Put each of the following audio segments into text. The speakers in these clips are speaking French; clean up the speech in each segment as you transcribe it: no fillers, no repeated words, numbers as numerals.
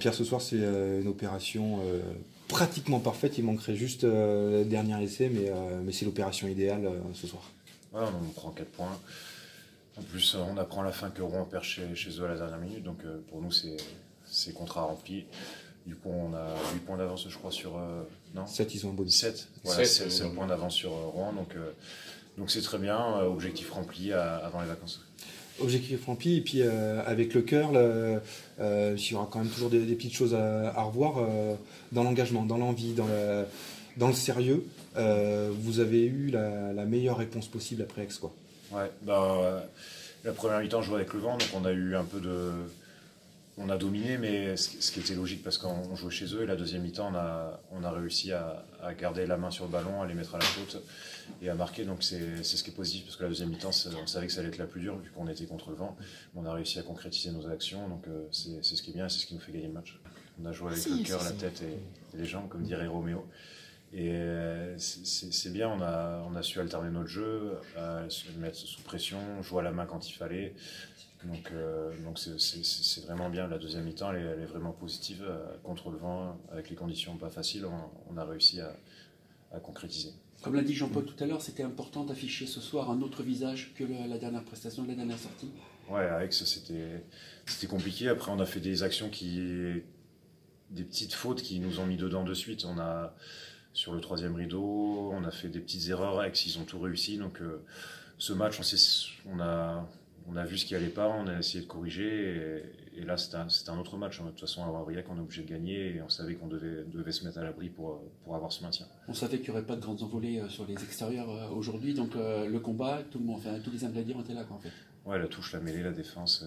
Jean-Pierre, ce soir, c'est une opération pratiquement parfaite. Il manquerait juste le dernier essai, mais c'est l'opération idéale ce soir. Ouais, on prend 4 points. En plus, on apprend à la fin que Rouen perd chez eux à la dernière minute. Donc pour nous, c'est contrat rempli. Du coup, on a 8 points d'avance, je crois, sur... non 7, ils ont un bonus. 7, voilà, 7 points d'avance sur Rouen. Donc c'est très bien. Objectif rempli avant les vacances. Objectif rempli, et puis avec le cœur, il y aura quand même toujours des petites choses à revoir dans l'engagement, dans l'envie, dans le sérieux. Vous avez eu la meilleure réponse possible après Aix, quoi. Ouais, la première mi-temps, je jouais avec le vent, donc on a eu un peu de... On a dominé, mais ce qui était logique parce qu'on jouait chez eux. Et la deuxième mi-temps, on a réussi à garder la main sur le ballon, à les mettre à la faute et à marquer. Donc c'est ce qui est positif parce que la deuxième mi-temps, on savait que ça allait être la plus dure vu qu'on était contre le vent. On a réussi à concrétiser nos actions, donc c'est ce qui est bien, c'est ce qui nous fait gagner le match. On a joué avec le cœur, la tête et les jambes, comme dirait Roméo. Et c'est bien, on a su alterner notre jeu, se mettre sous pression, jouer à la main quand il fallait. Donc c'est vraiment bien. La deuxième mi-temps, elle est vraiment positive contre le vent, avec les conditions pas faciles. On a réussi à concrétiser. Comme l'a dit Jean-Paul tout à l'heure, c'était important d'afficher ce soir un autre visage que la dernière prestation, la dernière sortie. Ouais, avec ça, c'était compliqué. Après, on a fait des actions des petites fautes qui nous ont mis dedans de suite. Sur le troisième rideau, on a fait des petites erreurs. Avec, ils ont tout réussi. Donc ce match, on a vu ce qui allait pas, on a essayé de corriger, et là c'était un autre match. De toute façon, à Aurillac, on est obligé de gagner, et on savait qu'on devait se mettre à l'abri pour avoir ce maintien. On savait qu'il n'y aurait pas de grandes envolées sur les extérieurs aujourd'hui, donc le combat, tout le monde, enfin, tous les ingrédients étaient là, quoi, en fait. Ouais, la touche, la mêlée, la défense,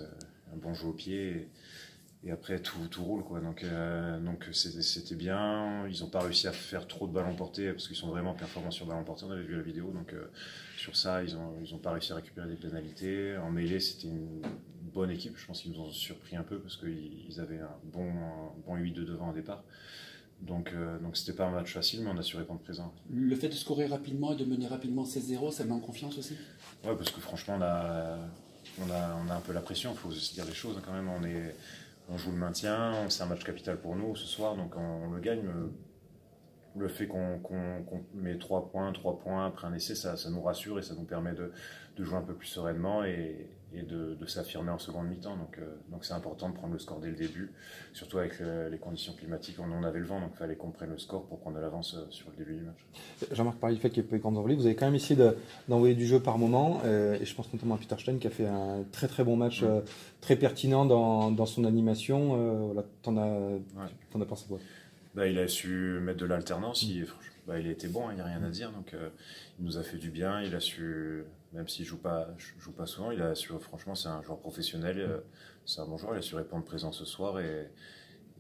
un bon jeu au pied, et après tout roule, quoi. Donc c'était bien. Ils n'ont pas réussi à faire trop de ballons portés parce qu'ils sont vraiment performants sur ballons portés. On avait vu la vidéo, donc sur ça ils ont pas réussi à récupérer des pénalités. En mêlée, c'était une bonne équipe. Je pense qu'ils nous ont surpris un peu parce qu'ils avaient un bon 8 de devant au départ. Donc c'était pas un match facile, mais on a su répondre présent. Le fait de scorer rapidement et de mener rapidement 16-0, ça met en confiance aussi? Ouais, parce que franchement on a un peu la pression. Il faut se dire les choses, hein, quand même. On joue le maintien, c'est un match capital pour nous ce soir, donc on le gagne. Le fait qu'on met 3 points après un essai, ça nous rassure et ça nous permet de jouer un peu plus sereinement et de s'affirmer en seconde mi-temps. Donc c'est important de prendre le score dès le début, surtout avec les conditions climatiques. On avait le vent, donc il fallait qu'on prenne le score pour prendre de l'avance sur le début du match. Jean-Marc parlait du fait qu'il n'y a pas eu de grandes envolées. Vous avez quand même essayé d'envoyer du jeu par moment, et je pense notamment à Peter Stein qui a fait un très très bon match, très pertinent dans son animation. Voilà, t'en as pensé quoi? Il a su mettre de l'alternance, il a été bon, il n'y a rien à dire, donc il nous a fait du bien, il a su, même s'il joue pas souvent, il a su, franchement c'est un joueur professionnel, c'est un bon joueur, il a su répondre présent ce soir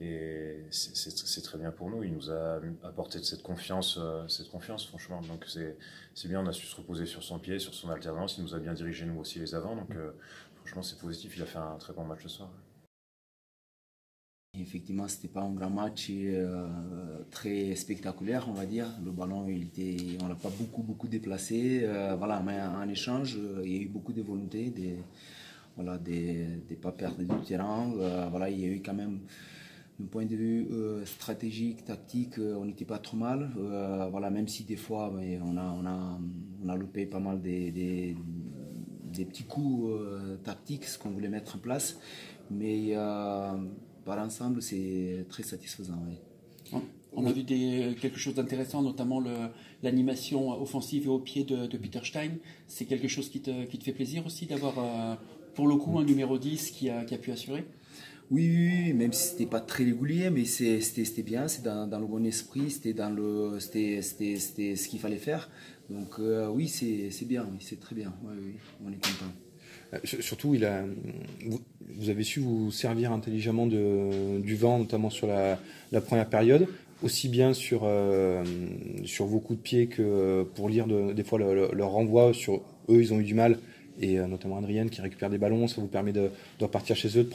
et c'est très bien pour nous, il nous a apporté de cette confiance franchement, donc c'est bien, on a su se reposer sur son pied, sur son alternance, il nous a bien dirigé nous aussi les avants, donc franchement c'est positif, il a fait un très bon match ce soir. Effectivement, c'était pas un grand match très spectaculaire, on va dire. Le ballon, on l'a pas beaucoup déplacé. Voilà, mais en échange, il y a eu beaucoup de volonté, de pas perdre du terrain. Voilà, il y a eu quand même, d'un point de vue stratégique, tactique, on n'était pas trop mal. Voilà, même si des fois, on a loupé pas mal des petits coups tactiques, ce qu'on voulait mettre en place, mais par ensemble, c'est très satisfaisant. Oui. On a vu quelque chose d'intéressant, notamment l'animation offensive et au pied de Peter Stein. C'est quelque chose qui te fait plaisir aussi d'avoir, pour le coup, un numéro 10 qui a pu assurer? Oui, même si c'était pas très régulier, mais c'était bien, c'est dans le bon esprit, c'était ce qu'il fallait faire. Donc oui, c'est bien, oui, c'est très bien. Oui, on est content. Surtout, vous avez su vous servir intelligemment du vent, notamment sur la première période, aussi bien sur vos coups de pied que pour lire des fois leur renvoi. Sur eux, ils ont eu du mal, et notamment Adrien qui récupère des ballons, ça vous permet de repartir chez eux, de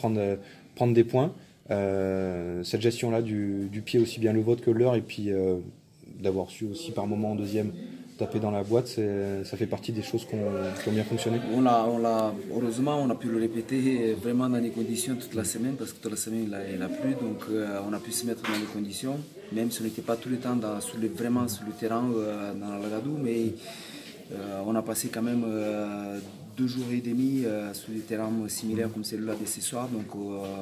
prendre des points. Cette gestion-là du pied, aussi bien le vôtre que leur, et puis d'avoir su aussi par moment en deuxième taper dans la boîte, ça fait partie des choses qui ont bien fonctionné. Heureusement, on a pu le répéter vraiment dans les conditions toute la semaine, parce que toute la semaine il a plu, donc on a pu se mettre dans les conditions, même si on n'était pas tout le temps vraiment sur le terrain dans l'Alagadou, mais on a passé quand même 2 jours et demi sur des terrains similaires comme celui-là de ce soir, donc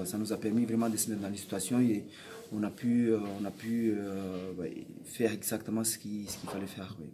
ça nous a permis vraiment de se mettre dans les situations et on a pu faire exactement ce qu'il fallait faire. Oui.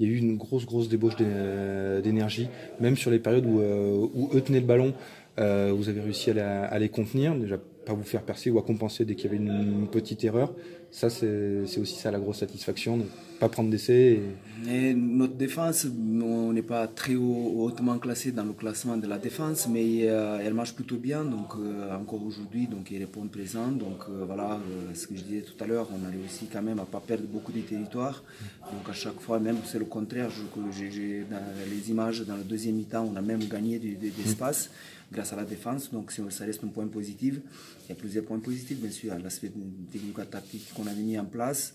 Il y a eu une grosse débauche d'énergie, même sur les périodes où eux tenaient le ballon, vous avez réussi à les contenir, déjà pas vous faire percer ou à compenser dès qu'il y avait une petite erreur. Ça, c'est aussi ça la grosse satisfaction, de ne pas prendre d'essai. Et notre défense, on n'est pas très hautement classé dans le classement de la défense, mais elle marche plutôt bien, donc encore aujourd'hui, donc ils répondent présent. Donc voilà, ce que je disais tout à l'heure, on a réussi quand même à ne pas perdre beaucoup de territoires. Donc à chaque fois, même c'est le contraire, j'ai dans les images, dans le deuxième mi-temps, on a même gagné d'espace grâce à la défense, donc ça reste un point positif. Il y a plusieurs points positifs, bien sûr, l'aspect technico-tactique qu'on avait mis en place,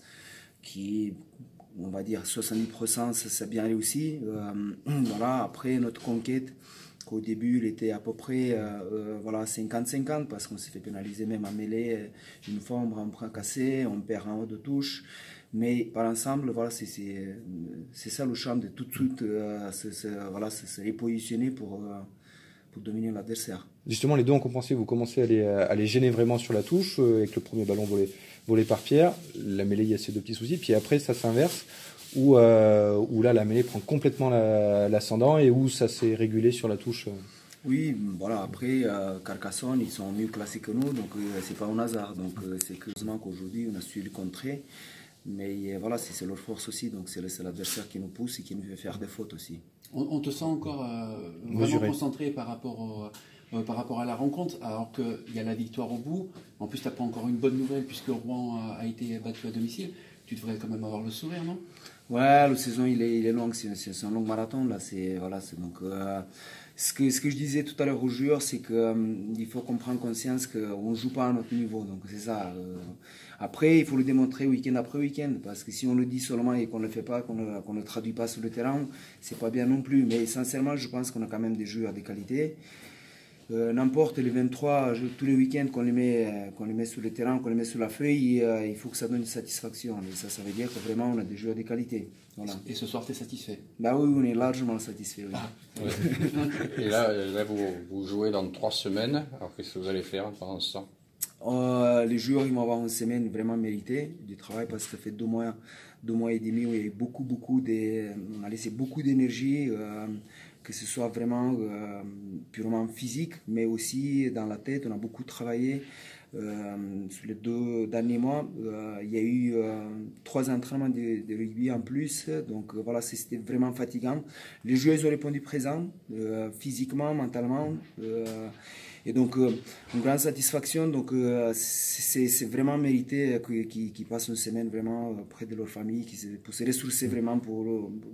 qui, on va dire, 70%, ça a bien réussi. Voilà, après, notre conquête, qu'au début, il était à peu près 50-50, parce qu'on s'est fait pénaliser même à mêlée, une fois, on prend un point cassé, on perd un haut de touche. Mais par ensemble, voilà, c'est ça le charme de tout de suite se repositionner pour dominer l'adversaire. Justement, les deux ont compensé, vous commencez à les gêner vraiment sur la touche, avec le premier ballon volé par Pierre. La mêlée, il y a ces 2 petits soucis. Puis après, ça s'inverse, où là, la mêlée prend complètement l'ascendant et où ça s'est régulé sur la touche. Oui, voilà, après, Carcassonne, ils sont mieux classés que nous, donc c'est pas un hasard. Donc c'est heureusement qu'aujourd'hui, on a su le contrer. Mais voilà, c'est leur force aussi, donc c'est l'adversaire qui nous pousse et qui nous fait faire des fautes aussi. On te sent encore vraiment concentré par rapport à la rencontre, alors qu'il y a la victoire au bout. En plus, tu n'as pas encore une bonne nouvelle puisque Rouen a été battu à domicile. Tu devrais quand même avoir le sourire, non? Ouais, la saison il est long, c'est un long marathon là. Donc ce que je disais tout à l'heure aux joueurs, c'est qu'il faut qu'on prenne conscience qu'on ne joue pas à notre niveau. Donc c'est ça. Après, il faut le démontrer week-end après week-end, parce que si on le dit seulement et qu'on ne le fait pas, qu'on ne le traduit pas sur le terrain, c'est pas bien non plus. Mais essentiellement, je pense qu'on a quand même des joueurs de qualité. N'importe les 23, tous les week-ends qu'on les met sur le terrain, qu'on les met sur la feuille, il faut que ça donne une satisfaction. Et ça veut dire que vraiment on a des joueurs de qualité. Voilà. Et ce soir, tu es satisfait? Bah oui, on est largement satisfait. Oui. Ah. Et là vous jouez dans 3 semaines. Alors qu'est-ce que vous allez faire pendant ce temps? Les joueurs ils vont avoir une semaine vraiment méritée du travail, parce que ça fait 2 mois et demi où il y a eu on a laissé beaucoup d'énergie. Que ce soit vraiment purement physique, mais aussi dans la tête. On a beaucoup travaillé sur les 2 derniers mois. Il y a eu 3 entraînements de rugby en plus, donc voilà, c'était vraiment fatigant. Les joueurs ont répondu présent, physiquement, mentalement. Et donc, une grande satisfaction. Donc, c'est vraiment mérité qu'ils passent une semaine vraiment près de leur famille, pour se ressourcer vraiment pour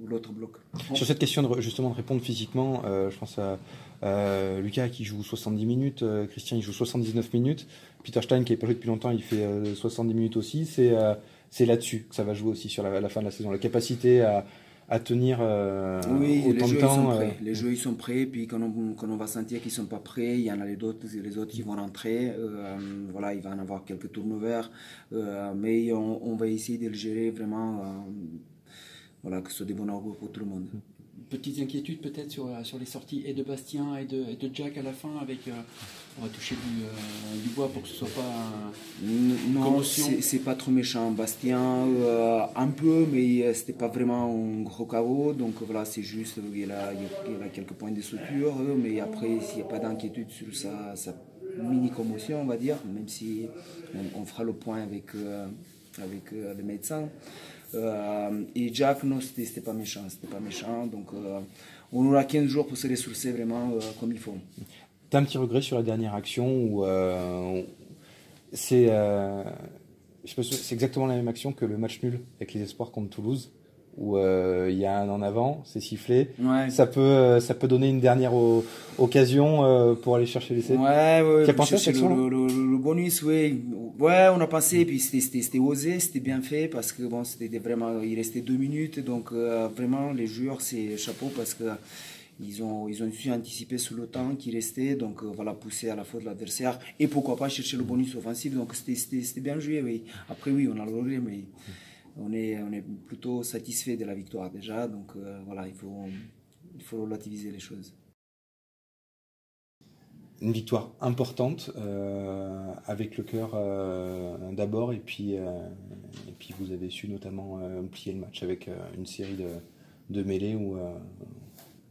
l'autre bloc. Sur cette question justement de répondre physiquement, je pense à Lucas qui joue 70 minutes, Christian il joue 79 minutes, Peter Stein qui n'est pas joué depuis longtemps, il fait 70 minutes aussi. C'est là-dessus que ça va jouer aussi sur la fin de la saison. La capacité à tenir autant de temps. Les joueurs ils sont prêts, puis quand on va sentir qu'ils ne sont pas prêts, il y en a les autres qui vont rentrer. Voilà, il va en avoir quelques turnovers, mais on va essayer de le gérer vraiment, voilà, que ce soit des bons arbres pour tout le monde. Petites inquiétudes peut-être sur les sorties et de Bastien et de Jack à la fin, avec on va toucher du bois pour que ce soit pas non, c'est pas trop méchant. Bastien un peu, mais c'était pas vraiment un gros KO, donc voilà, c'est juste il y a quelques points de suture, mais après s'il n'y a pas d'inquiétude sur sa mini commotion, on va dire, même si on fera le point avec le médecin. Et Jack, non, c'était pas méchant, donc on aura 15 jours pour se ressourcer vraiment comme il faut. T'as un petit regret sur la dernière action où c'est exactement la même action que le match nul avec les Espoirs contre Toulouse, où il y a un en avant, c'est sifflé. Ouais. Ça peut donner une dernière occasion pour aller chercher l'essai. Ouais. Tu as pensé à cette action-là ? Le bonus, oui. Ouais, on a pensé, puis c'était osé, c'était bien fait, parce que bon, c'était vraiment, il restait 2 minutes, donc vraiment, les joueurs, c'est chapeau, parce que ils ont su anticiper sur le temps qui restait, donc voilà, pousser à la faute de l'adversaire, et pourquoi pas chercher le bonus offensif, donc c'était bien joué, oui. Après, oui, on a le regret, mais on est plutôt satisfait de la victoire déjà, donc voilà, il faut relativiser les choses. Une victoire importante, avec le cœur d'abord, et puis vous avez su notamment plier le match avec une série de mêlées où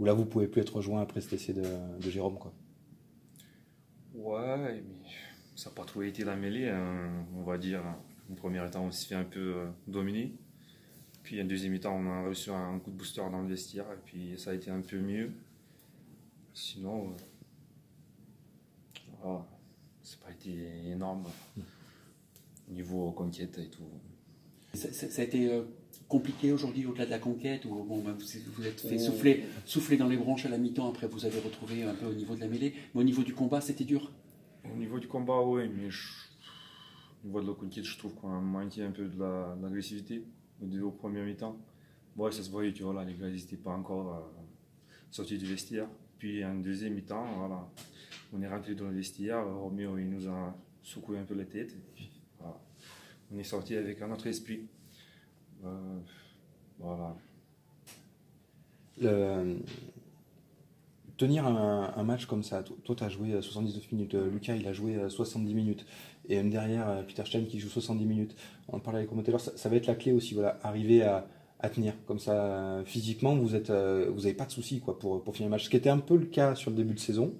là vous pouvez plus être rejoint après cet essai de Jérôme, quoi. Ouais, mais ça n'a pas trop été la mêlée, hein, on va dire. En premier temps, on s'est fait un peu dominer. Puis en deuxième temps, on a reçu un coup de booster dans le vestiaire, et puis ça a été un peu mieux. Sinon, voilà, c'est pas été énorme au niveau conquête et tout. Ça a été compliqué aujourd'hui au-delà de la conquête, où bon, vous êtes fait souffler dans les bronches à la mi-temps, après vous avez retrouvé un peu au niveau de la mêlée, mais au niveau du combat c'était dur. Au niveau du combat, oui, mais au niveau de la conquête, je trouve qu'on a manqué un peu de l'agressivité au premier mi-temps. Ouais, ça se voyait que voilà, les gars n'étaient pas encore sortis du vestiaire. Puis en deuxième mi-temps, voilà, on est rentré dans le vestiaire, Roméo il nous a secoué un peu la tête, et puis, voilà, on est sorti avec un autre esprit. Voilà. Tenir un match comme ça, toi tu as joué 79 minutes, Lucas il a joué 70 minutes, et même derrière Peter Stein qui joue 70 minutes. On parlait avec les commentateurs, ça va être la clé aussi, voilà, arriver à tenir comme ça physiquement, vous avez pas de soucis quoi pour finir le match, ce qui était un peu le cas sur le début de saison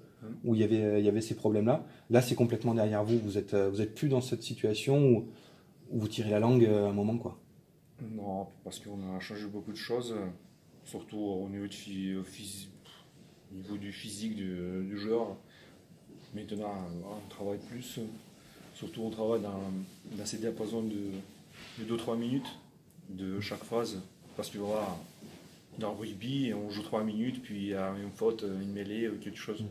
où il y avait ces problèmes là c'est complètement derrière vous êtes plus dans cette situation où vous tirez la langue à un moment, quoi. Non, parce qu'on a changé beaucoup de choses, surtout au niveau du physique du joueur. Maintenant, on travaille plus, surtout on travaille dans ces diapasons de 2-3 minutes de chaque phase, parce que voilà, dans le rugby, on joue 3 minutes, puis il y a une faute, une mêlée ou quelque chose.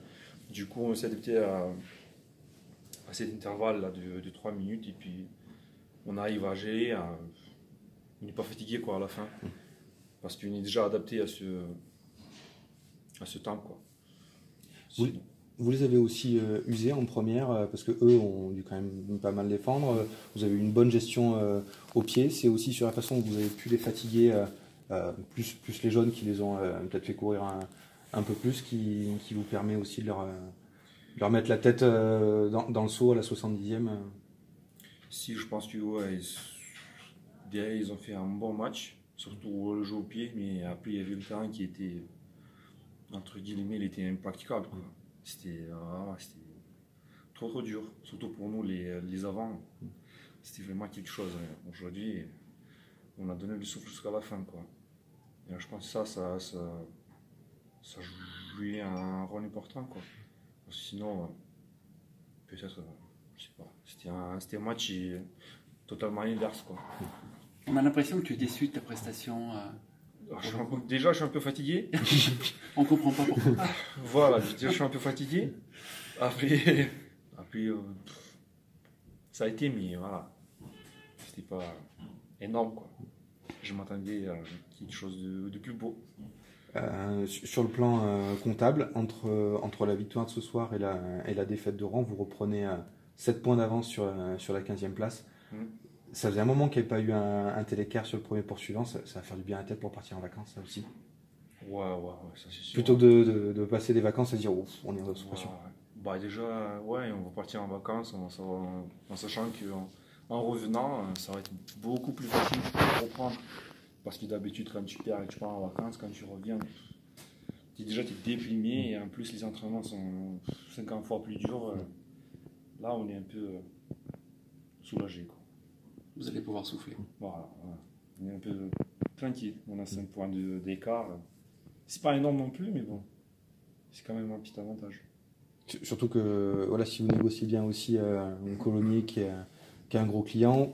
Du coup, on s'est adapté à cet intervalle-là de 3 minutes, et puis on arrive à gérer, on n'est pas fatigué quoi, à la fin, parce qu'on est déjà adapté à ce temps, quoi. Vous les avez aussi usés en première, parce que eux ont dû quand même pas mal défendre. Vous avez eu une bonne gestion au pied. C'est aussi sur la façon dont vous avez pu les fatiguer, plus les jeunes qui les ont peut-être fait courir un peu plus, qui vous permet aussi de leur mettre la tête dans le saut à la 70e. Si, je pense que ouais, derrière, ils ont fait un bon match, surtout le jeu au pied, mais après il y avait le terrain qui était, entre guillemets, il était impraticable, quoi. C'était trop dur, surtout pour nous les avants. C'était vraiment quelque chose. Aujourd'hui, on a donné du souffle jusqu'à la fin, quoi. Et je pense que ça jouait un rôle important, quoi. Sinon, peut-être, je sais pas, c'était un match totalement inverse, quoi. On a l'impression que tu es déçu de ta prestation. Déjà, je suis un peu fatigué. On comprend pas pourquoi. Voilà, je suis un peu fatigué. Après ça a été, mais voilà, c'était pas énorme, quoi. Je m'attendais à quelque chose de plus beau. Sur le plan comptable, entre la victoire de ce soir et la défaite de Rouen, vous reprenez 7 points d'avance sur la 15e place. Ça faisait un moment qu'il n'y avait pas eu un tel écart sur le premier poursuivant. Ça va faire du bien à la tête pour partir en vacances, ça aussi. Ouais, ça c'est sûr. Plutôt que de passer des vacances et se dire, ouf, on est sous pression. Bah déjà, ouais, on va partir en vacances en sachant qu'en revenant, ça va être beaucoup plus facile de reprendre. Parce que d'habitude, quand tu pars et que tu pars en vacances, quand tu reviens, t'es déprimé, et en plus les entraînements sont 50 fois plus durs. Là, on est un peu soulagé, quoi. Vous allez pouvoir souffler. Voilà. On est un peu tranquille. On a 5 points d'écart. C'est pas énorme non plus, mais bon, c'est quand même un petit avantage. Surtout que voilà, si vous négociez bien aussi un Colombier qui est un gros client,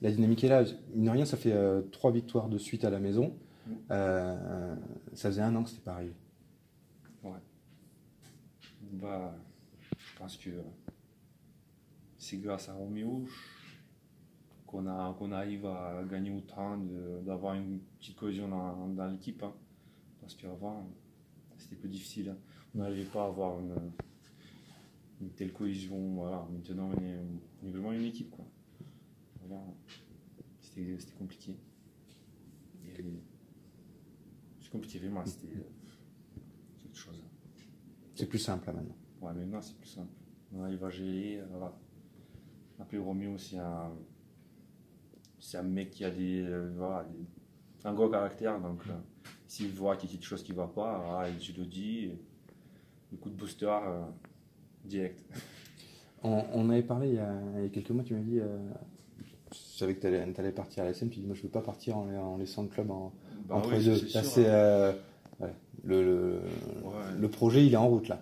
la dynamique est là. Mine de rien, ça fait 3 victoires de suite à la maison. Ça faisait 1 an que c'était pas arrivé. Ouais. Bah, je pense que c'est grâce à Roméo qu'on arrive à gagner autant, d'avoir une petite cohésion dans l'équipe. Hein. Parce qu'avant, c'était plus difficile. Hein. On n'arrivait pas à avoir une telle cohésion. Voilà. Maintenant, on est vraiment une équipe. Quoi. Avant, c'était compliqué. C'est compliqué, vraiment. C'était quelque chose. C'est plus simple là, maintenant. Ouais, maintenant, c'est plus simple. On arrive à gérer. Voilà. Après, Roméo, c'est un mec qui a un gros caractère. Donc, s'il voit qu'il y a quelque chose qui ne va pas, je le dis. Le coup de booster, direct. On avait parlé il y a quelques mois, tu m'as dit, je savais que tu allais partir à la SN, tu dis, moi je ne veux pas partir en laissant le club entre les deux. Là, le projet, il est en route là.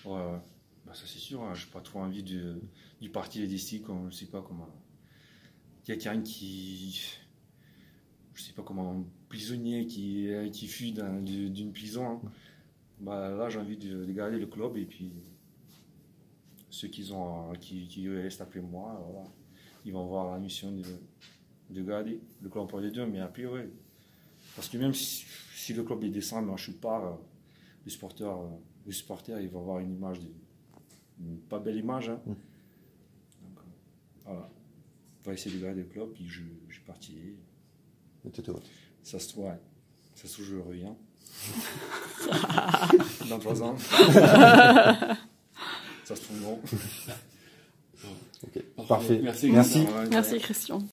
Ouais. Bah, ça c'est sûr, hein. J'ai pas trop envie du parti et des styles, comme je sais pas comment. Quelqu'un qui. Je sais pas comment, un prisonnier qui fuit d'une prison. Hein. Bah, là, j'ai envie de garder le club et puis ceux qui restent après moi, voilà, ils vont avoir la mission de garder le club pour les deux. Mais après, ouais. Parce que même si le club descend, moi je pars, le supporter, il va avoir une image, une pas belle image. Hein. Donc, voilà. On va essayer de garder le club, puis je partirai. Ça se trouve, je reviens. Dans 3 ans. Ça se trouve bon. Okay. Parfait. Merci. Merci. Merci Christian.